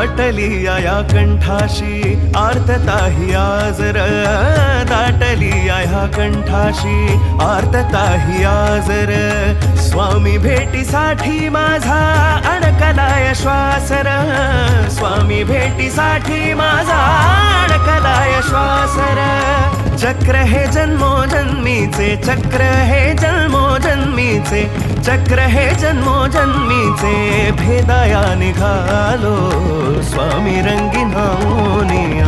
दाटली या कंठाशी आर्तता ही आजर, दाटली या कंठाशी आर्तता ही आजर. स्वामी भेटीसाठी माझा अडकलाय श्वासर, स्वामी भेटीसाठी माझा अडकलाय श्वासर. चक्र हे जन्मोजन्मीचे, चक्र हे जन्मोजन्मीचे, चक्र हे जन्मोजन्मीचे. भेदाया निघालो स्वामी रंगीनाओनिया,